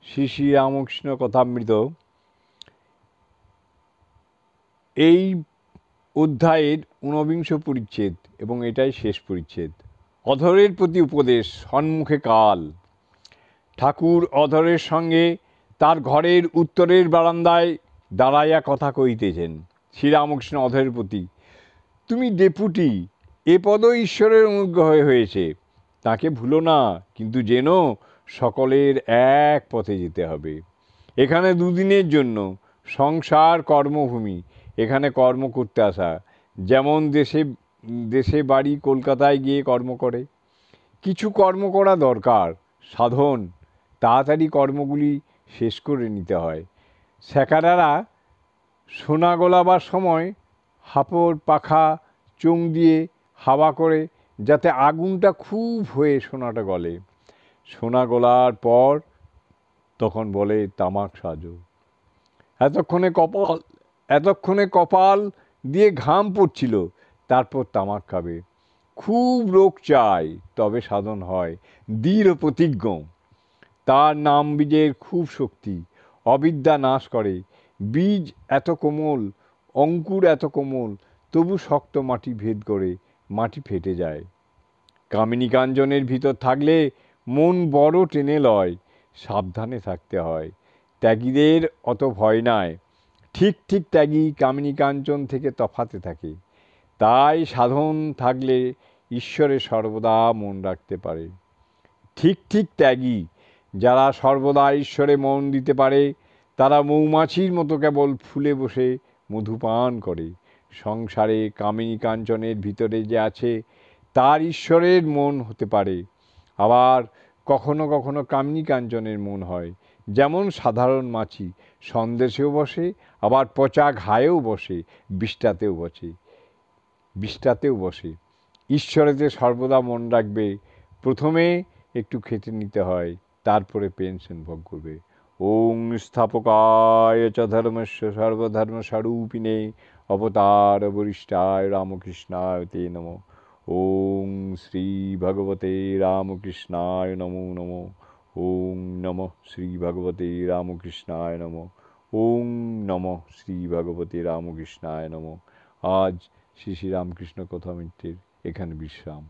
শ্রী শ্রী রামকৃষ্ণ কথামৃত এই অধ্যায়ের ঊনবিংশ পরিচ্ছেদ এবং এটাই শেষ পরিচ্ছেদ। অধরের প্রতি উপদেশ, সম্মুখে কাল। ঠাকুর অধরের সঙ্গে তার ঘরের উত্তরের বারান্দায় দাঁড়াইয়া কথা কহিতেছেন। শ্রীরামকৃষ্ণ অধরের প্রতি, তুমি ডেপুটি, এ পদও ঈশ্বরের অনুগ্রহে হয়েছে, তাকে ভুলো না, কিন্তু যেন সকলের এক পথে যেতে হবে। এখানে দুদিনের জন্য, সংসার কর্মভূমি, এখানে কর্ম করতে আসা, যেমন দেশে বাড়ি কলকাতায় গিয়ে কর্ম করে। কিছু কর্ম করা দরকার, সাধন, তাড়াতাড়ি কর্মগুলি শেষ করে নিতে হয়। স্যাকারারা সোনা গলাবার সময় হাঁপড় পাখা চোং দিয়ে হাওয়া করে, যাতে আগুনটা খুব হয়ে সোনাটা গলে। সোনা গলার পর তখন বলে তামাক সাজো। এতক্ষণে কপাল দিয়ে ঘাম পড়ছিল, তারপর তামাক খাবে। খুব রোগ চাই, তবে সাধন হয়, দৃঢ় প্রতিজ্ঞ। তার নাম বীজের খুব শক্তি, অবিদ্যা নাশ করে। বীজ এত কোমল, অঙ্কুর এত কোমল, তবু শক্ত মাটি ভেদ করে, মাটি ফেটে যায়। কামিনী কাঞ্চনের ভিতর থাকলে মন বড় টেনে লয়, সাবধানে থাকতে হয়। ত্যাগীদের অত ভয় নাই, ঠিক ঠিক ত্যাগী কামিনী কাঞ্চন থেকে তফাতে থাকে। তাই সাধন থাকলে ঈশ্বরে সর্বদা মন রাখতে পারে। ঠিক ঠিক ত্যাগী যারা সর্বদা ঈশ্বরে মন দিতে পারে, তারা মৌমাছির মতো কেবল ফুলে বসে মধুপান করে। সংসারে কামিনী কাঞ্চনের ভিতরে যে আছে, তার ঈশ্বরের মন হতে পারে। আবার কখনো কখনো কামিনী কাঞ্চনের মন হয়, যেমন সাধারণ মাছি সন্দেশেও বসে, আবার পচা ঘায়েও বসে, বিষ্ঠাতেও বসে। ঈশ্বরেতে সর্বদা মন রাখবে। প্রথমে একটু খেটে নিতে হয়, তারপরে পেনশন ভোগ করবে। ওং স্থাপকায় চ ধর্মস্য সর্বধর্মস্বরূপিণে অবতার বরিষ্ঠায় রামকৃষ্ণায় তে নমঃ। ওং শ্রী ভগবতে রামকৃষ্ণায় নমো নমঃ। ওং নমঃ শ্রী ভগবতে রামকৃষ্ণায় নমঃ। ওং নমঃ শ্রী ভগবতে রামকৃষ্ণায় নমঃ। আজ শ্রী শ্রী রামকৃষ্ণ কথামৃতের এখানে বিশ্রাম।